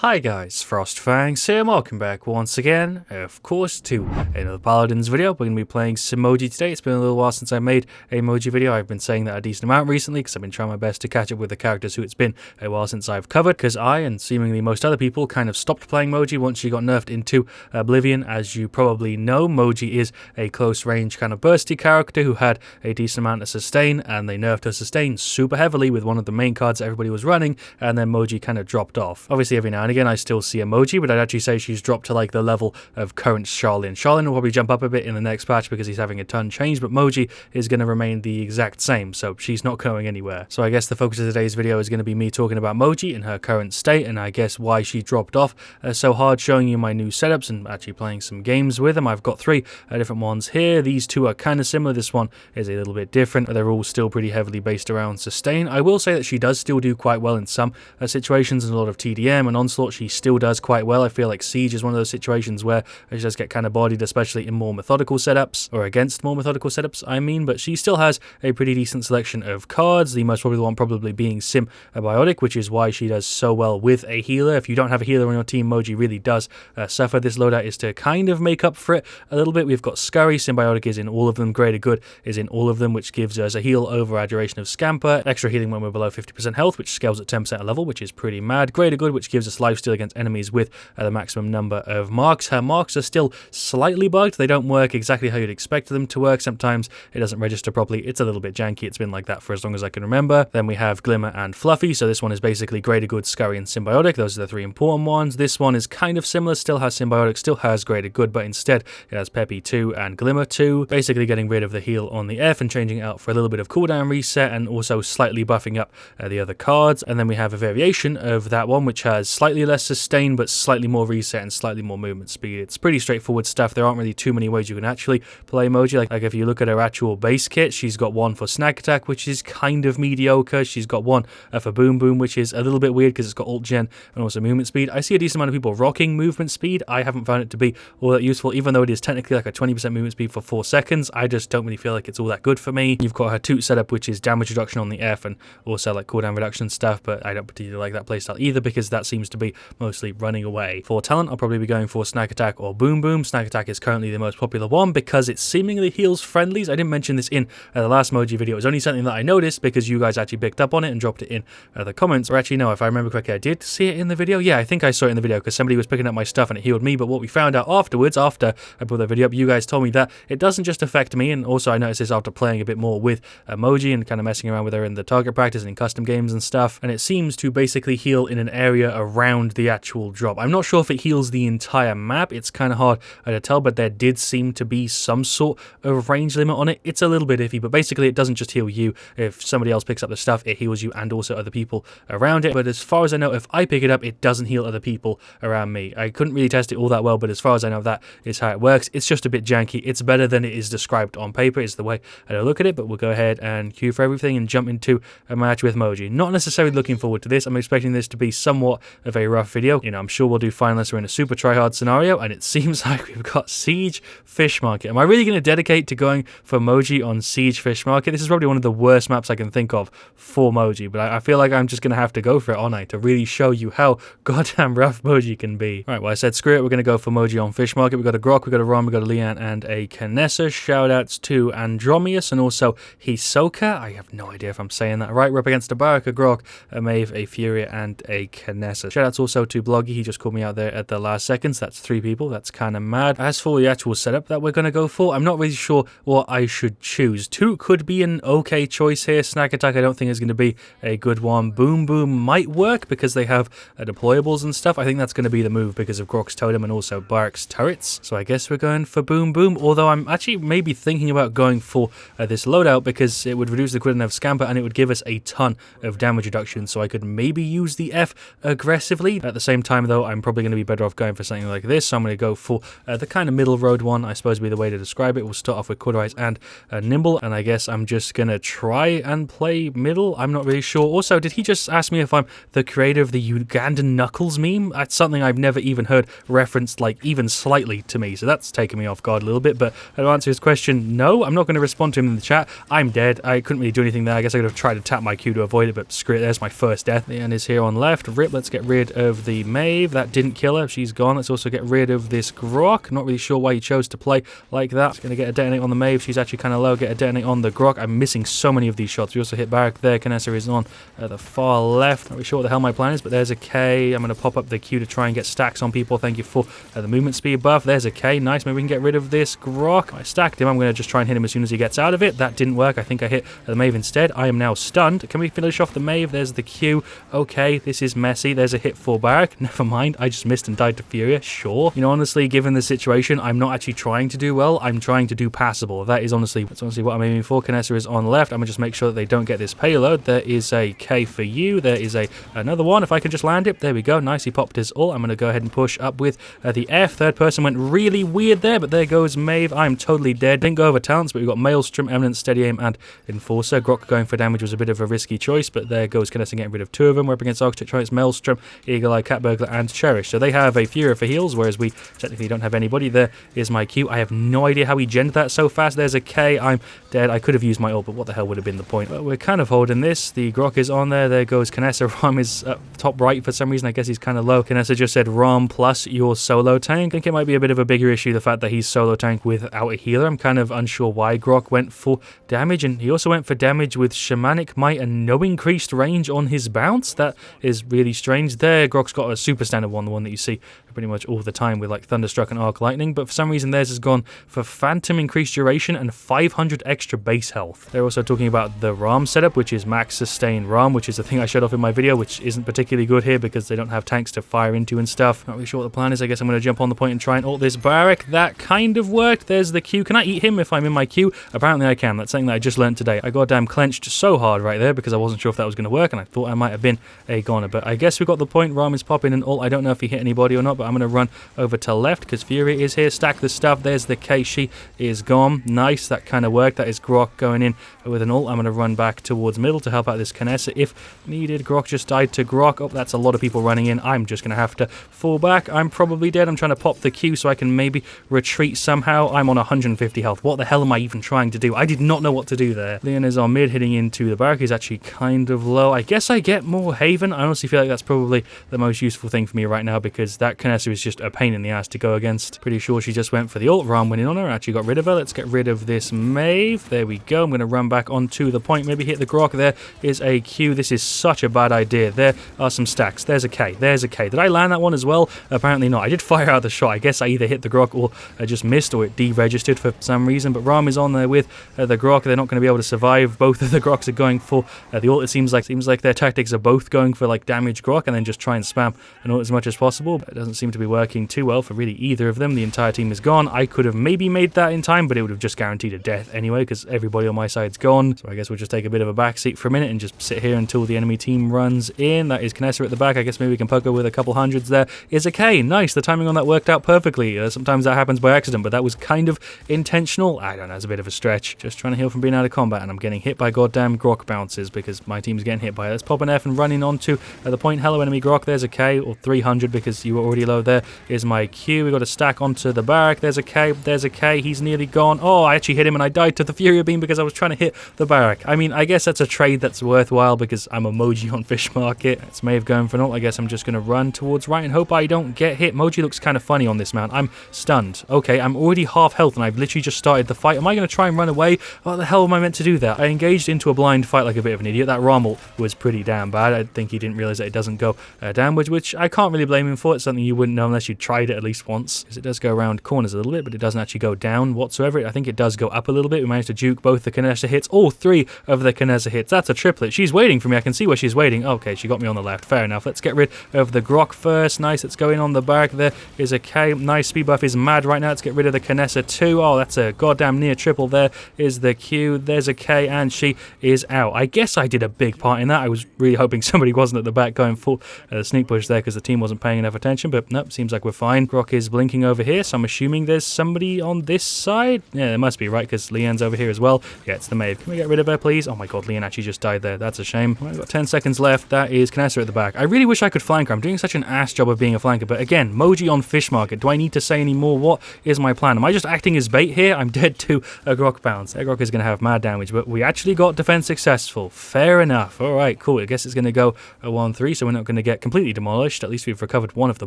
Hi guys, FrostFangs here, and welcome back once again, of course, to another Paladins video. We're going to be playing some Moji today. It's been a little while since I made a Moji video. I've been saying that a decent amount recently because I've been trying my best to catch up with the characters who it's been a while since I've covered, because I, and seemingly most other people, kind of stopped playing Moji once she got nerfed into Oblivion. As you probably know, Moji is a close range kind of bursty character who had a decent amount of sustain, and they nerfed her sustain super heavily with one of the main cards that everybody was running, and then Moji kind of dropped off. Obviously every now and again I still see Moji, but I'd actually say she's dropped to like the level of current Charlene. Charlene will probably jump up a bit in the next patch because he's having a ton change, but Moji is going to remain the exact same, so she's not going anywhere. So I guess the focus of today's video is going to be me talking about Moji in her current state, and I guess why she dropped off so hard, showing you my new setups and actually playing some games with them. I've got three different ones here. These two are kind of similar. This one is a little bit different, but they're all still pretty heavily based around sustain. I will say that she does still do quite well in some situations, and a lot of TDM and Onslaught she still does quite well. I feel like Siege is one of those situations where she does get kind of bodied, especially in more methodical setups, or against more methodical setups, I mean, but she still has a pretty decent selection of cards, the most popular one probably being Symbiotic, which is why she does so well with a healer. If you don't have a healer on your team, Moji really does suffer. This loadout is to kind of make up for it a little bit. We've got Scurry, Symbiotic is in all of them, Greater Good is in all of them, which gives us a heal over our duration of Scamper, extra healing when we're below 50% health, which scales at 10% a level, which is pretty mad. Greater Good, which gives us lifesteal against enemies with the maximum number of marks. Her marks are still slightly bugged. They don't work exactly how you'd expect them to work. Sometimes it doesn't register properly. It's a little bit janky. It's been like that for as long as I can remember. Then we have Glimmer and Fluffy. So this one is basically Greater Good, Scurry, and Symbiotic. Those are the three important ones. This one is kind of similar. Still has Symbiotic, still has Greater Good, but instead it has Peppy 2 and Glimmer 2. Basically getting rid of the heal on the F and changing it out for a little bit of cooldown reset, and also slightly buffing up the other cards. And then we have a variation of that one which has slightly less sustain but slightly more reset and slightly more movement speed. It's pretty straightforward stuff. There aren't really too many ways you can actually play Moji. Like if you look at her actual base kit, she's got one for Snag Attack, which is kind of mediocre. She's got one for Boom Boom, which is a little bit weird because it's got ult gen and also movement speed. I see a decent amount of people rocking movement speed. I haven't found it to be all that useful, even though it is technically like a 20% movement speed for 4 seconds. I just don't really feel like it's all that good for me. You've got her Toot setup, which is damage reduction on the F and also like cooldown reduction stuff, but I don't particularly like that playstyle either because that seems to be mostly running away. For talent, I'll probably be going for Snag Attack or Boom Boom. Snag Attack is currently the most popular one because it seemingly heals friendlies. I didn't mention this in the last Moji video. It was only something that I noticed because you guys actually picked up on it and dropped it in the comments. Or actually, no, if I remember correctly, I did see it in the video. Yeah, I think I saw it in the video because somebody was picking up my stuff and it healed me. But what we found out afterwards, after I put the video up, you guys told me that it doesn't just affect me. And also I noticed this after playing a bit more with Moji and kind of messing around with her in the target practice and in custom games and stuff. And it seems to basically heal in an area around the actual drop. I'm not sure if it heals the entire map. It's kind of hard to tell, but there did seem to be some sort of range limit on it. It's a little bit iffy, but basically it doesn't just heal you. If somebody else picks up the stuff, it heals you and also other people around it. But as far as I know, if I pick it up, it doesn't heal other people around me. I couldn't really test it all that well, but as far as I know, that is how it works. It's just a bit janky. It's better than it is described on paper, is the way I look at it, but we'll go ahead and queue for everything and jump into a match with Moji. Not necessarily looking forward to this. I'm expecting this to be somewhat of a rough video. You know, I'm sure we'll do fine unless we're in a super tryhard scenario, and it seems like we've got Siege Fish Market. Am I really going to dedicate to going for Moji on Siege Fish Market? This is probably one of the worst maps I can think of for Moji, but I feel like I'm just going to have to go for it, aren't I, to really show you how goddamn rough Moji can be. Right, well, I said screw it, we're going to go for Moji on Fish Market. We've got a Grok, we've got a Ron, we've got a Leanne, and a Canessa. Shoutouts to Andromius and also Hisoka. I have no idea if I'm saying that right. We're up against a Baraka, Grok, a Maeve, a Furia, and a Canessa. Shoutouts also to Bloggy. He just called me out there at the last seconds. That's 3 people. That's kind of mad. As for the actual setup that we're going to go for, I'm not really sure what I should choose. Toot could be an okay choice here. Snag Attack I don't think is going to be a good one. Boom Boom might work because they have deployables and stuff. I think that's going to be the move because of Grok's Totem and also Bark's turrets. So I guess we're going for Boom Boom, although I'm actually maybe thinking about going for this loadout because it would reduce the cooldown of Scamper and it would give us a ton of damage reduction, so I could maybe use the F aggressively. At the same time though, I'm probably going to be better off going for something like this, so I'm going to go for the kind of middle road one, I suppose would be the way to describe it. We'll start off with Cauterize and Nimble, and I guess I'm just going to try and play middle. I'm not really sure. Also, did he just ask me if I'm the creator of the Ugandan Knuckles meme? That's something I've never even heard referenced, like, even slightly to me, so that's taken me off guard a little bit. But to answer his question, no, I'm not going to respond to him in the chat. I'm dead. I couldn't really do anything there. I guess I could have tried to tap my Q to avoid it, but screw it, there's my first death. And is here on left. Rip, let's get rid rid of the Maeve. That didn't kill her. She's gone. Let's also get rid of this Grok. Not really sure why he chose to play like that. It's going to get a detonate on the Maeve. She's actually kind of low. Get a detonate on the Grok. I'm missing so many of these shots. We also hit Barrack there. Canessa is on the far left. Not really sure what the hell my plan is, but there's a K. I'm going to pop up the Q to try and get stacks on people. Thank you for the movement speed buff. There's a K. Nice. Maybe we can get rid of this Grok. I stacked him. I'm going to just try and hit him as soon as he gets out of it. That didn't work. I think I hit the Maeve instead. I am now stunned. Can we finish off the Maeve? There's the Q. Okay, this is messy. There's a hit for Barrack. Never mind. I just missed and died to Furia. Sure. You know, honestly, given the situation, I'm not actually trying to do well. I'm trying to do passable. That's honestly what I'm aiming for. Canessa is on left. I'm going to just make sure that they don't get this payload. There is a K for you. There is another one. If I can just land it. There we go. Nice. He popped his ult. I'm going to go ahead and push up with the F. Third person went really weird there, but there goes Maeve. I'm totally dead. Didn't go over talents, but we've got Maelstrom, Eminence, Steady Aim, and Enforcer. Grok going for damage was a bit of a risky choice, but there goes Canessa getting rid of 2 of them. We're up against Architect Triumphs, Maelstrom, Eagle Eye, Cat Burglar, and Cherish. So they have a Fury for heals, whereas we technically don't have anybody. There is my Q. I have no idea how he gendered that so fast. There's a K. I'm dead. I could have used my ult, but what the hell would have been the point? But we're kind of holding this. The Grok is on there. There goes Canessa. Rom is up top right for some reason. I guess he's kind of low. Canessa just said Rom plus your solo tank. I think it might be a bit of a bigger issue, the fact that he's solo tank without a healer. I'm kind of unsure why Grok went for damage, and he also went for damage with Shamanic Might and no increased range on his bounce. That is really strange. There, Grok's got a super standard one, the one that you see pretty much all the time with like Thunderstruck and Arc Lightning, but for some reason theirs has gone for Phantom increased duration and 500 extra base health. They're also talking about the Ram setup, which is max sustain Ram, which is the thing I showed off in my video, which isn't particularly good here because they don't have tanks to fire into and stuff. Not really sure what the plan is. I guess I'm going to jump on the point and try and ult this Barrack. That kind of worked. There's the Q. Can I eat him if I'm in my Q? Apparently I can. That's something that I just learned today. I goddamn clenched so hard right there because I wasn't sure if that was going to work, and I thought I might have been a goner, but I guess we got the point. Ram is popping an ult. I don't know if he hit anybody or not, but I'm going to run over to left because Fury is here. Stack the stuff. There's the K. She is gone. Nice. That kind of worked. That is Grok going in with an ult. I'm going to run back towards middle to help out this Canessa if needed. Grok just died to Grok. Oh, that's a lot of people running in. I'm just going to have to fall back. I'm probably dead. I'm trying to pop the Q so I can maybe retreat somehow. I'm on 150 health. What the hell am I even trying to do? I did not know what to do there. Leon is on mid, hitting into the Barrack. He's actually kind of low. I guess I get more Haven. I honestly feel like that's probably the most useful thing for me right now because that Canessa is just a pain in the ass to go against. Pretty sure she just went for the ult. Ram went in on her. Actually got rid of her. Let's get rid of this Maeve. There we go. I'm going to run back onto the point. Maybe hit the Grok. There is a Q. This is such a bad idea. There are some stacks. There's a K. There's a K. Did I land that one as well? Apparently not. I did fire out the shot. I guess I either hit the Grok or I just missed or it deregistered for some reason. But Ram is on there with the Grok. They're not going to be able to survive. Both of the Groks are going for the ult. It seems like their tactics are both going for like damage Grok and then just try and spam an ult as much as possible. But it doesn't seem to be working too well for really either of them. The entire team is gone. I could have maybe made that in time, but it would have just guaranteed a death anyway because everybody on my side's gone. So I guess we'll just take a bit of a backseat for a minute and just sit here until the enemy team runs in. That is Canessa at the back. I guess maybe we can poke her with a couple hundreds there. Is a K. Nice. The timing on that worked out perfectly. Sometimes that happens by accident, but that was kind of intentional. I don't know. It's a bit of a stretch. Just trying to heal from being out of combat, and I'm getting hit by goddamn Grok bounces because my team's getting hit by it. Let's pop an F and run in onto the point. Hello, enemy Grok. There's a K, or 300 because you were already low. There is my Q. We got a stack onto the Barrack. There's a K. There's a K. He's nearly gone. Oh, I actually hit him and I died to the Fury Beam because I was trying to hit the Barrack. I mean, I guess that's a trade that's worthwhile because I'm a Moji on Fish Market. It's Maeve going for an ult. I guess I'm just going to run towards right and hope I don't get hit. Moji looks kind of funny on this mount. I'm stunned. Okay, I'm already half health and I've literally just started the fight. Am I going to try and run away? What the hell am I meant to do there? I engaged into a blind fight like a bit of an idiot. That Ram ult was pretty damn bad. I think he didn't realize that it doesn't go downwards, which I can't really blame him for. It's something you wouldn't know unless you tried it at least once, because it does go around corners a little bit, but it doesn't actually go down whatsoever. I think it does go up a little bit. We managed to juke both the Canessa hits, all 3 of the Canessa hits. That's a triplet. She's waiting for me. I can see where she's waiting. Okay, she got me on the left. Fair enough. Let's get rid of the Grok first. Nice. Let's go in on the Barrack. There is a K. Nice. Speed buff is mad right now. Let's get rid of the Canessa too. Oh, that's a goddamn near triple. There is the Q. There's a K, and she is out. I guess I did a big part in that. I was really hoping somebody wasn't at the back going full sneak push there because the team wasn't paying enough attention, but but nope, seems like we're fine. Grok is blinking over here, so I'm assuming there's somebody on this side. Yeah, there must be, right, because Leanne's over here as well. Yeah, it's the Maeve. Can we get rid of her, please? Oh my god, Leanne actually just died there. That's a shame. Right, we've got 10 seconds left. That is Knessa at the back. I really wish I could flank her. I'm doing such an ass job of being a flanker, but again, Moji on fish market. Do I need to say any more? What is my plan? Am I just acting as bait here? I'm dead to a Grok bounce. That Grok is going to have mad damage, but we actually got defense successful. Fair enough. All right, cool. I guess it's going to go a 1-3, so we're not going to get completely demolished. At least we've recovered one of the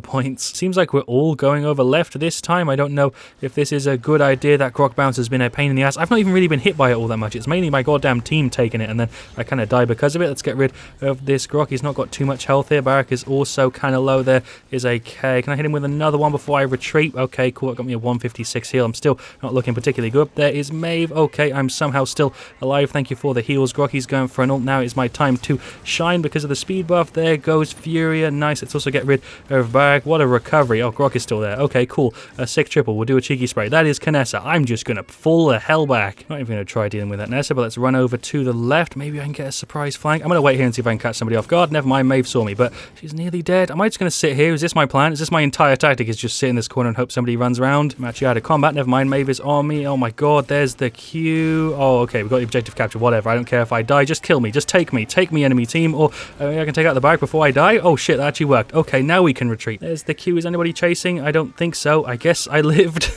points. Seems like we're all going over left this time. I don't know if this is a good idea. That Grok bounce has been a pain in the ass. I've not even really been hit by it all that much. It's mainly my goddamn team taking it, and then I kind of die because of it. Let's get rid of this Grok. He's not got too much health here. Barak is also kind of low. There is a K. Can I hit him with another one before I retreat? Okay, cool. It got me a 156 heal. I'm still not looking particularly good. There is Maeve. Okay, I'm somehow still alive. Thank you for the heals. Grok, he's going for an ult. Now it's my time to shine because of the speed buff. There goes Furia. Nice. Let's also get rid of Barak. What a recovery. Oh, Grok is still there. Okay, cool. A sick triple. We'll do a cheeky spray. That is Knessa. I'm just going to fall the hell back. Not even going to try dealing with that Nessa, but let's run over to the left. Maybe I can get a surprise flank. I'm going to wait here and see if I can catch somebody off guard. Never mind, Maeve saw me, but she's nearly dead. Am I just going to sit here? Is this my plan? Is this my entire tactic? Is just sit in this corner and hope somebody runs around? I'm actually out of combat. Never mind, Maeve is on me. Oh my god, there's the Q. Oh, okay, we've got the objective capture. Whatever. I don't care if I die. Just kill me. Just take me. Take me, enemy team. Or I can take out the bag before I die. Oh shit, that actually worked. Okay, now we can retreat. There's the Q. Is anybody chasing? I don't think so. I guess I lived.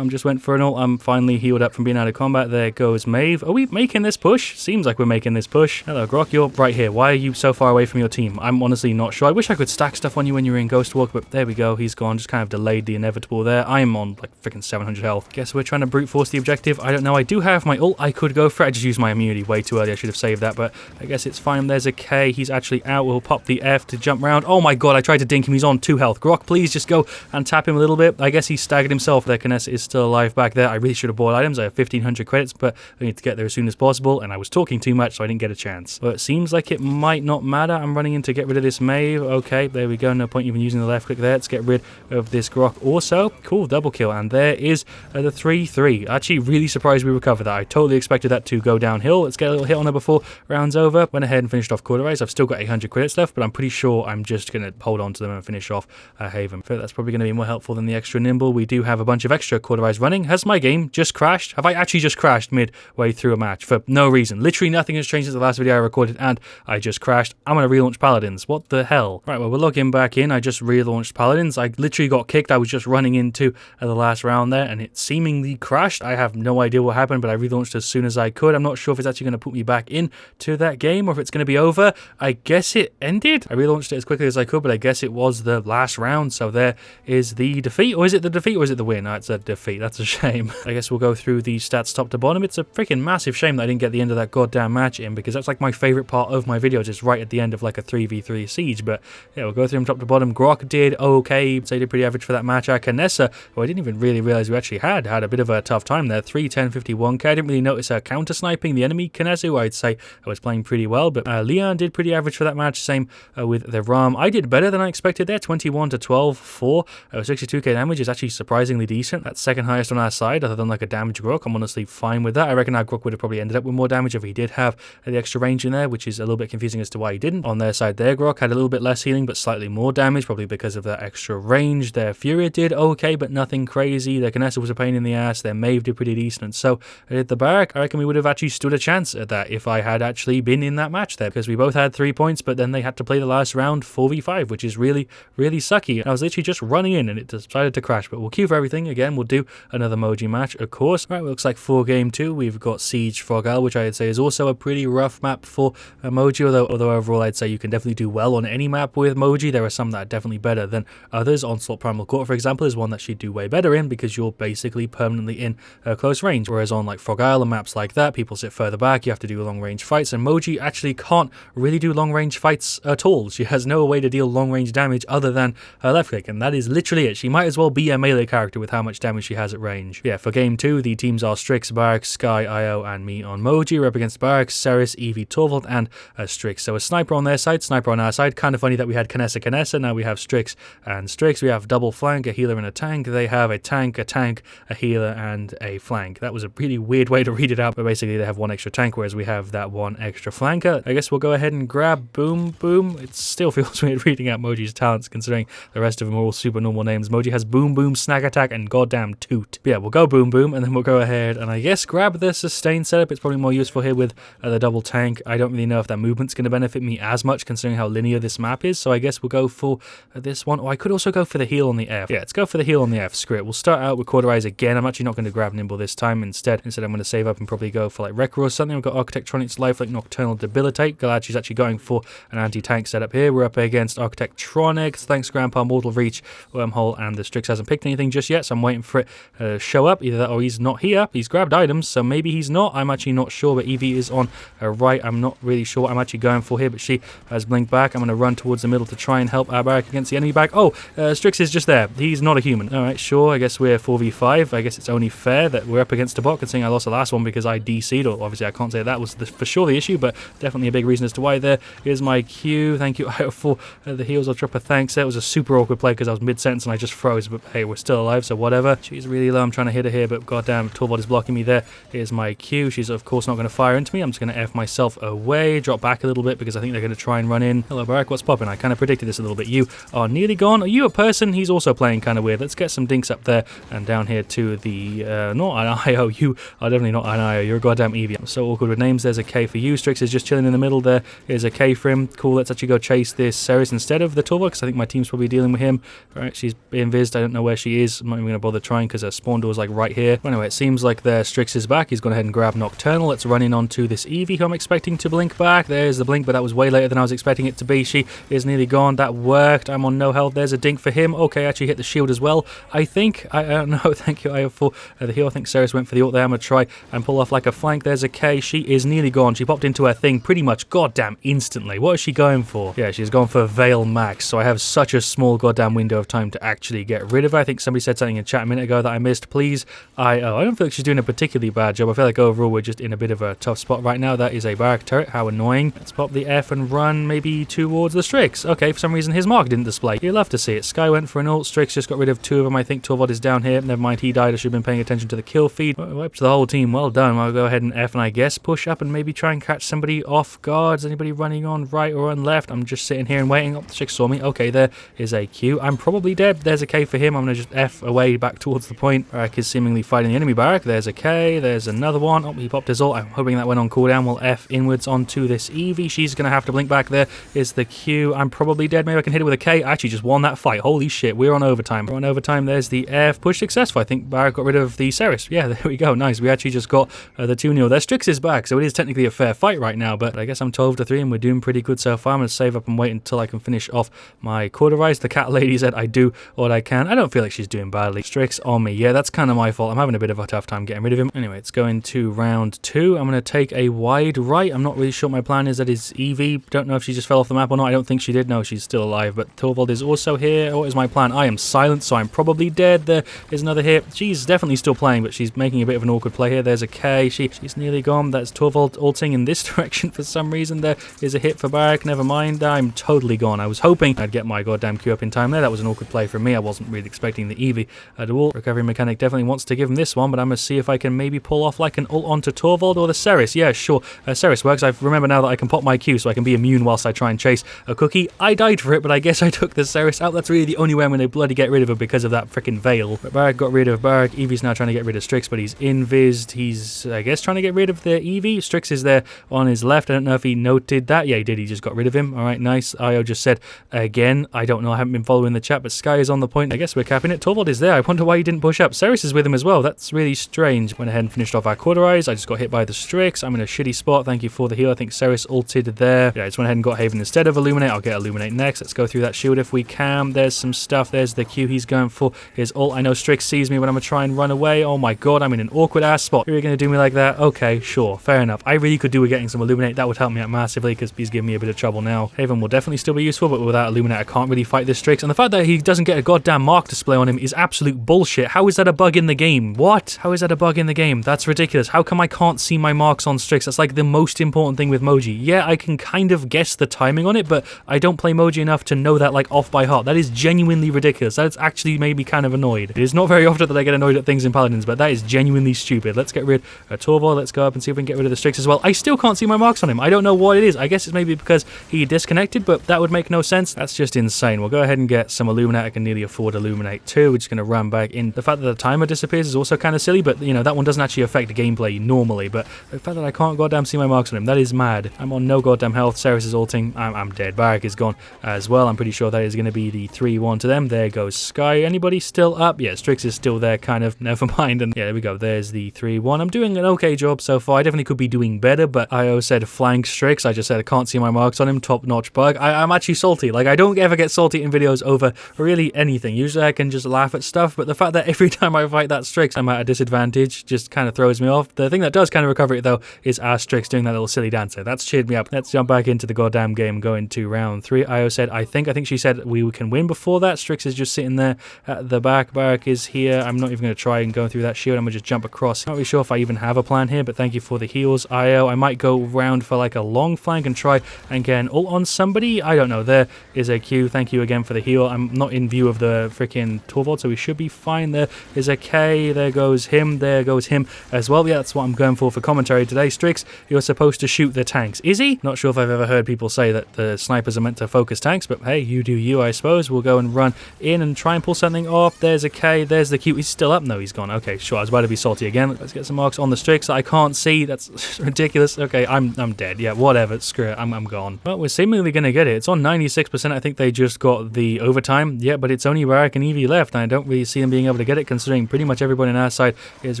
Just went for an ult. I'm finally healed up from being out of combat. There goes Maeve. Are we making this push? Seems like we're making this push. Hello, Grok. You're right here. Why are you so far away from your team? I'm honestly not sure. I wish I could stack stuff on you when you were in Ghost Walk, but there we go. He's gone. Just kind of delayed the inevitable there. I'm on like freaking 700 health. Guess we're trying to brute force the objective. I don't know. I do have my ult. I could go for it. I just used my immunity way too early. I should have saved that, but I guess it's fine. There's a K. He's actually out. We'll pop the F to jump round. Oh my god, I tried to dink him. He's on 2 health. Grok, please just go and tap him a little bit. I guess he staggered himself. There, Knessa is still alive back there. I really should have bought items. I have 1500 credits, but I need to get there as soon as possible, and I was talking too much, so I didn't get a chance. But it seems like it might not matter. I'm running in to get rid of this Maeve. Okay, there we go. No point even using the left click there. Let's get rid of this Grok also. Cool, double kill, and there is the 3-3. Actually, really surprised we recovered that. I totally expected that to go downhill. Let's get a little hit on her before round's over. Went ahead and finished off Quarterize. I've still got 800 credits left, but I'm pretty sure I'm just going to hold on to them and finish off Haven. So that's probably going to be more helpful than the extra nimble. We do have a bunch of extra Quarterize running. Has my game just crashed? Have I actually just crashed midway through a match for no reason? Literally nothing has changed since the last video I recorded, and I just crashed. I'm going to relaunch Paladins. What the hell? Right, well, we're logging back in. I just relaunched Paladins. I literally got kicked. I was just running into the last round there, and it seemingly crashed. I have no idea what happened, but I relaunched as soon as I could. I'm not sure if it's actually going to put me back into that game or if it's going to be over. I guess it ended. I relaunched it as quickly as I could, but I guess it was the last round, so there is the defeat. Or is it the defeat or is it the win? No, it's a defeat. That's a shame. I guess we'll go through the stats top to bottom. It's a freaking massive shame that I didn't get the end of that goddamn match in, because that's like my favorite part of my videos, is right at the end of like a 3v3 siege. But yeah, we'll go through them top to bottom. Grok did okay, so he did pretty average for that match. Knessa, who I didn't even really realize we actually had a bit of a tough time there. 3-10-51k. I didn't really notice her counter sniping the enemy Knessa, who I'd say I was playing pretty well, but Leon did pretty average for that match. Same with the Ram. I did better than I expected there. 21-12 for 62k damage is actually surprisingly decent. That's second highest on our side, other than like a damage Grok. I'm honestly fine with that. I reckon our Grok would have probably ended up with more damage if he did have the extra range in there, which is a little bit confusing as to why he didn't. On their side, their Grok had a little bit less healing, but slightly more damage, probably because of that extra range. Their Furia did okay, but nothing crazy. Their Knessa was a pain in the ass. Their Maeve did pretty decent. So at the Barak, I reckon we would have actually stood a chance at that if I had actually been in that match there, because we both had 3 points, but then they had to play the last round 4v5, which is really, really sucky. I was literally just running in and it decided to crash, but we'll queue for everything. Again, we'll do another Moji match, of course. Right, well, looks like for game 2, we've got Siege Frog Isle, which I'd say is also a pretty rough map for Moji, although overall I'd say you can definitely do well on any map with Moji. There are some that are definitely better than others. Onslaught Primal Court, for example, is one that she'd do way better in, because you're basically permanently in close range, whereas on like Frog Isle and maps like that, people sit further back, you have to do long range fights, and Moji actually can't really do long range fights at all. She has no way to deal long range damage other than her left click, and that is literally it. She might as well be a melee character with how much damage she has at range. Yeah, for game 2, the teams are Strix, Barak, Sky, IO, and me on Moji. We're up against Barak, Ceres, Evie, Torvald, and Strix. So a sniper on their side, sniper on our side. Kind of funny that we had Knessa, now we have Strix and Strix. We have double flank, a healer and a tank. They have a tank, a healer, and a flank. That was a really weird way to read it out, but basically they have one extra tank, whereas we have that one extra flanker. I guess we'll go ahead and grab Boom Boom. It still feels weird reading out Moji's talents, considering The rest of them are all super normal names. Moji has Boom Boom, Snag Attack, and goddamn Toot. But yeah, we'll go Boom Boom, and then we'll go ahead and I guess grab the sustain setup. It's probably more useful here with the double tank. I don't really know if that movement's going to benefit me as much considering how linear this map is, so I guess we'll go for this one. Or I could also go for the heal on the F. Yeah, let's go for the heal on the F. Screw it. We'll start out with Cauterize again. I'm actually not going to grab Nimble this time. Instead I'm going to save up and probably go for like Wrecker or something. We've got Architectronics, Lifelink, Nocturnal, Debilitate. Glad she's actually going for an anti-tank setup here. We're up against Architectronics, Thanks Grandpa, Mortal Reach, Wormhole, and the Strix hasn't picked anything just yet, so I'm waiting for it to show up. Either that or he's not here. He's grabbed items, so maybe he's not. I'm actually not sure, but Evie is on her right. I'm not really sure what I'm actually going for here, but she has blinked back. I'm going to run towards the middle to try and help our barrack against the enemy back. Oh, Strix is just there. He's not a human. All right, sure. I guess we're 4v5. I guess it's only fair that we're up against a bot, considering I lost the last one because I DC'd, or obviously I can't say that was for sure the issue, but definitely a big reason as to why there. Here's my Q. Thank you for the heals. I'll drop a thanks. That was a super awkward play because I was mid-sentence and I just froze, but hey, we're still alive, so whatever. She's really low. I'm trying to hit her here, but goddamn, Torvald is blocking me there. Here's my Q. She's of course not going to fire into me. I'm just going to F myself away, drop back a little bit because I think they're going to try and run in. Hello, Barack. What's popping? I kind of predicted this a little bit. You are nearly gone. Are you a person? He's also playing kind of weird. Let's get some dinks up there and down here to the not an IO. You are definitely not an IO. You're a goddamn Eevee. I'm so awkward with names. There's a K for you. Strix is just chilling in the middle there. Here's a K for him. Cool. Let's actually go chase this Ceres instead of the Torvald because I think my team's probably dealing with him. All right, she's being vised. I don't know where she is. I'm not even going to bother trying because her spawn door is like right here. But anyway, it seems like their Strix is back. He's gone ahead and grabbed Nocturnal. Let's run in onto this Eevee who I'm expecting to blink back. There's the blink, but that was way later than I was expecting it to be. She is nearly gone. That worked. I'm on no health. There's a dink for him. Okay, actually hit the shield as well. I think. I don't know. Thank you, I for the heal. I think Ceres went for the ult there. I'm going to try and pull off like a flank. There's a K. She is nearly gone. She popped into her thing pretty much goddamn instantly. What is she going for? Yeah, she's gone for Veil Max. So I have such a small goddamn window of time to actually get rid of her. I think somebody said something in chat a minute ago that I missed. Please, I don't feel like she's doing a particularly bad job. I feel like overall we're just in a bit of a tough spot right now. That is a barrack turret. How annoying. Let's pop the F and run maybe towards the Strix. Okay, for some reason his mark didn't display. You'll love to see it. Sky went for an ult. Strix just got rid of two of them. I think Torvald is down here. Never mind, he died. I should have been paying attention to the kill feed. Wiped the whole team. Well done. I'll go ahead and F and I guess push up and maybe try and catch somebody off guard. Is anybody running on right or on left? I'm just sitting here and waiting. Oh, the Strix saw me. Okay, there is a Q. I'm probably dead. There's a K for him. I'm going to just F away back towards the point. Barrack is seemingly fighting the enemy barrack. There's a K. There's another one. Oh, he popped his ult. I'm hoping that went on cooldown. We'll F inwards onto this Eevee. She's going to have to blink back. There is the Q. I'm probably dead. Maybe I can hit it with a K. I actually just won that fight. Holy shit. We're on overtime. We're on overtime. There's the F. Push successful. I think Barrack got rid of the Ceres. Yeah, there we go. Nice. We actually just got the 2-0. Their Strix is back, so it is technically a fair fight right now, but I guess I'm 12-3 and we're doing pretty good so far. I'm going to save up and wait until I can finish off my Cauterize. The cat lady said I do what I can. I don't feel like she's doing badly. Strix on me. Yeah, that's kind of my fault. I'm having a bit of a tough time getting rid of him. Anyway, it's going to round 2. I'm going to take a wide right. I'm not really sure what my plan is. That is Eevee. Don't know if she just fell off the map or not. I don't think she did. No, she's still alive, but Torvald is also here. What is my plan? I am silent, so I'm probably dead. There is another hit. She's definitely still playing, but she's making a bit of an awkward play here. There's a K. She's nearly gone. That's Torvald ulting in this direction for some reason. There is a hit for Barrack. Never mind. I'm totally gone. I was hoping I'd get my goddamn Q up in time there. That was an awkward play from me. I wasn't really expecting the Eevee at all. Recovery mechanic definitely wants to give him this one, but I'm going to see if I can maybe pull off like an ult onto Torvald or the Ceres. Yeah, sure. Ceres works. I remember now that I can pop my Q so I can be immune whilst I try and chase a cookie. I died for it, but I guess I took the Ceres out. That's really the only way I'm going to bloody get rid of her because of that freaking veil. But Barrack got rid of Barrack. Eevee's now trying to get rid of Strix, but he's invised. He's, I guess, trying to get rid of the Eevee. Strix is there on his left. I don't know if he noted that. Yeah, he did. He just got rid of him. All right, nice. Io just said again. I don't know. I haven't been following the chat, but Sky is on the point. I guess we're capping it. Torvald is there. I wonder why he didn't push up. Ceres is with him as well. That's really strange. Went ahead and finished off our Cauterize. I just got hit by the Strix. I'm in a shitty spot. Thank you for the heal. I think Ceres ulted there. Yeah, I just went ahead and got Haven instead of Illuminate. I'll get Illuminate next. Let's go through that shield if we can. There's some stuff. There's the Q he's going for. His ult. I know Strix sees me when I'm going to try and run away. Oh my god, I'm in an awkward ass spot. You're going to do me like that? Okay, sure. Fair enough. I really could do with getting some Illuminate. That would help me out massively because he's giving me a bit of trouble now. Haven will definitely still be useful, but without Illuminate I can't really fight this Strix. And the fact that he doesn't get a goddamn mark display on him is absolute bullshit. How is that a bug in the game? What? How is that a bug in the game? That's ridiculous. How come I can't see my marks on Strix? That's like the most important thing with Moji. Yeah, I can kind of guess the timing on it, but I don't play Moji enough to know that like off by heart. That is genuinely ridiculous. That's actually made me kind of annoyed. It is not very often that I get annoyed at things in Paladins, but that is genuinely stupid. Let's get rid of Torvald. Let's go up and see if we can get rid of the Strix as well. I still can't see my marks on him. I don't know what it is. I guess it's maybe because he disconnected, but that would make no sense. That's just insane. We'll we'll go ahead and get some Illuminate. I can nearly afford Illuminate too. We're just going to run back in. The fact that the timer disappears is also kind of silly, but you know, that one doesn't actually affect gameplay normally. But the fact that I can't goddamn see my marks on him, that is mad. I'm on no goddamn health. Ceres is ulting. I'm dead. Barak is gone as well. I'm pretty sure that is going to be the 3-1 to them. There goes Sky. Anybody still up? Yeah, Strix is still there, kind of. Never mind. And yeah, there we go. There's the 3-1. I'm doing an okay job so far. I definitely could be doing better, but IO said flank Strix. I just said I can't see my marks on him. Top-notch bug. I'm actually salty. Like, I don't ever get salty in videos over really anything. Usually I can just laugh at stuff, but the fact that every time I fight that Strix I'm at a disadvantage just kind of throws me off. The thing that does kind of recover it though is our Strix doing that little silly dancer. That's cheered me up. Let's jump back into the goddamn game, go into round 3. IO said I think she said we can win before that. Strix is just sitting there at the back. Barak is here. I'm not even going to try and go through that shield. I'm going to just jump across. Not really sure if I even have a plan here, but thank you for the heals, IO. I might go round for like a long flank and try and get an ult on somebody. I don't know. There is a Q. Thank you again for the heal. I'm not in view of the freaking Torvald, so we should be fine. There is a K. There goes him. There goes him as well. Yeah, that's what I'm going for commentary today. Strix, you're supposed to shoot the tanks. Is he? Not sure if I've ever heard people say that the snipers are meant to focus tanks, but hey, you do you, I suppose. We'll go and run in and try and pull something off. There's a K. There's the Q. He's still up. No, he's gone. Okay, sure. I was about to be salty again. Let's get some marks on the Strix that I can't see. That's ridiculous. Okay, I'm dead. Yeah, whatever. Screw it. I'm gone. Well, we're seemingly going to get it. It's on 96%. I think they just got the overtime. Yeah, but it's only Barak and Evie left, and I don't really see them being able to get it considering pretty much everyone on our side is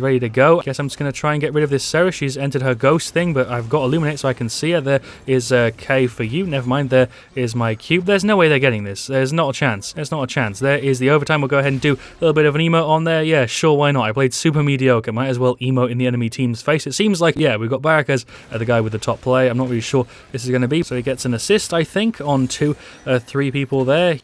ready to go. I guess I'm just going to try and get rid of this Sarah. She's entered her ghost thing, but I've got Illuminate so I can see her. There is a K for you. Never mind. There is my cube. There's no way they're getting this. There's not a chance. There's not a chance. There is the overtime. We'll go ahead and do a little bit of an emote on there. Yeah, sure, why not? I played super mediocre. Might as well emote in the enemy team's face. It seems like, yeah, we've got Barak as the guy with the top play. I'm not really sure this is going to be. So he gets an assist, I think, on 3 people there.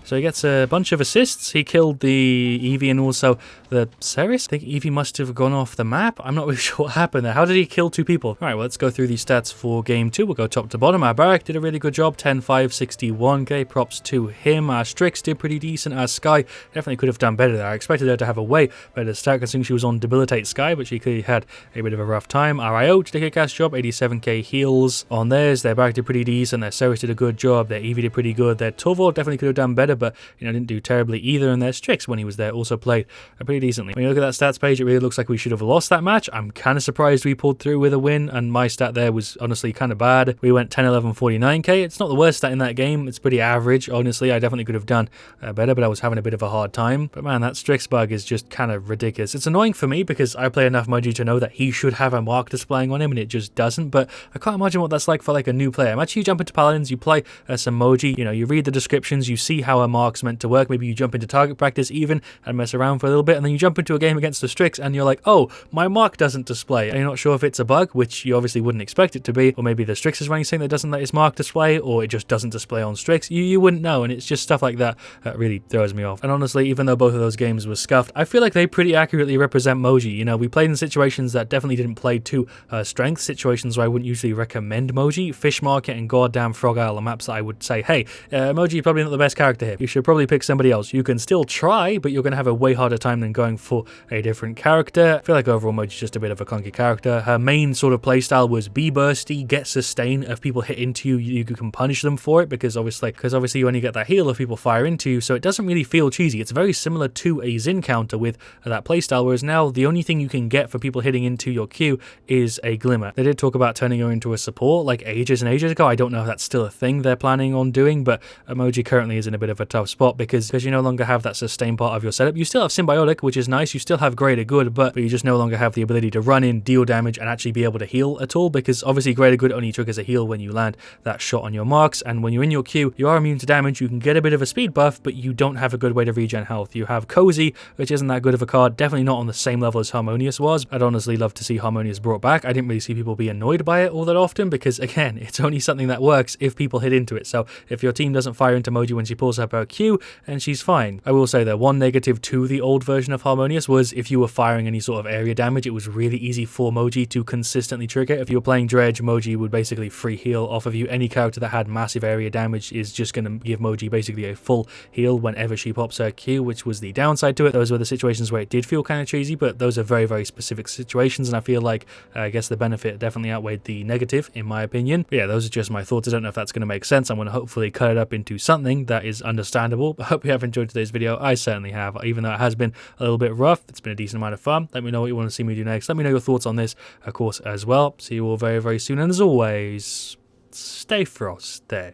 So he gets a bunch of assists. He killed the Eevee and also the Ceres. I think Eevee must have gone off the map. I'm not really sure what happened there. How did he kill 2 people? All right, well, let's go through these stats for game 2. We'll go top to bottom. Our Barak did a really good job. 10, 5, 61k. Props to him. Our Strix did pretty decent. Our Sky definitely could have done better there. I expected her to have a way better start considering she was on Debilitate Sky, but she clearly had a bit of a rough time. Our IO did a kick-ass job. 87k heals on theirs. Their Barak did pretty decent. Their Ceres did a good job. Their Eevee did pretty good. Their Torvald definitely could have done better, but you know, didn't do terribly either. And their Strix, when he was there, also played pretty decently. When you look at that stats page, it really looks like we should have lost that match. I'm kind of surprised we pulled through with a win, and my stat there was honestly kind of bad. We went 10, 11, 49k. It's not the worst stat in that game. It's pretty average. Honestly, I definitely could have done better, but I was having a bit of a hard time. But man, that Strix bug is just kind of ridiculous. It's annoying for me because I play enough Moji to know that he should have a mark displaying on him, and it just doesn't. But I can't imagine what that's like for like a new player. Imagine you jump into Paladins, you play some Moji, you know, you read the descriptions, you see how a mark's meant to work. Maybe you jump into target practice even and mess around for a little bit, and then you jump into a game against the Strix and you're like, oh, my mark doesn't display. And you're not sure if it's a bug, which you obviously wouldn't expect it to be, or maybe the Strix is running something that doesn't let his mark display, or it just doesn't display on Strix. You wouldn't know, and it's just stuff like that that really throws me off. And honestly, even though both of those games were scuffed, I feel like they pretty accurately represent Moji. You know, we played in situations that definitely didn't play to strength, situations where I wouldn't usually recommend Moji. Fish Market and goddamn Frog Isle are maps that I would say, hey, Moji is probably not the best character here. You should probably pick somebody else. You can still try, but you're going to have a way harder time than going for a different character. I feel like overall Moji's just a bit of a clunky character. Her main sort of playstyle was be bursty, get sustain. If people hit into you, you can punish them for it because obviously you only get that heal if people fire into you, so it doesn't really feel cheesy. It's very similar to a Xin counter with that playstyle, whereas now the only thing you can get for people hitting into your Q is a Glimmer. They did talk about turning her into a support like ages and ages ago. I don't know if that's still a thing they're planning on doing, but Moji currently is in a bit of a tough spot because you no longer have that sustain part of your setup. You still have Symbiotic, which is nice. You still have Greater Good, but you just no longer have the ability to run in, deal damage, and actually be able to heal at all, because obviously Greater Good only triggers a heal when you land that shot on your marks, and when you're in your Q, you are immune to damage. You can get a bit of a speed buff, but you don't have a good way to regen health. You have Cozy, which isn't that good of a card, definitely not on the same level as Harmonious was. I'd honestly love to see Harmonious brought back. I didn't really see people be annoyed by it all that often, because again, it's only something that works if people hit into it. So if your team doesn't fire into Moji when she pulls her up her Q, and she's fine. I will say that one negative to the old version of Harmonious was if you were firing any sort of area damage, it was really easy for Moji to consistently trigger. If you were playing Dredge, Moji would basically free heal off of you. Any character that had massive area damage is just going to give Moji basically a full heal whenever she pops her Q, which was the downside to it. Those were the situations where it did feel kind of cheesy, but those are very, very specific situations, and I feel like I guess the benefit definitely outweighed the negative in my opinion. But yeah, those are just my thoughts. I don't know if that's going to make sense. I'm going to hopefully cut it up into something that is understandable. I hope you have enjoyed today's video. I certainly have, even though it has been a little bit rough. It's been a decent amount of fun. Let me know what you want to see me do next. Let me know your thoughts on this, of course, as well. See you all very, very soon, and as always, stay frosty.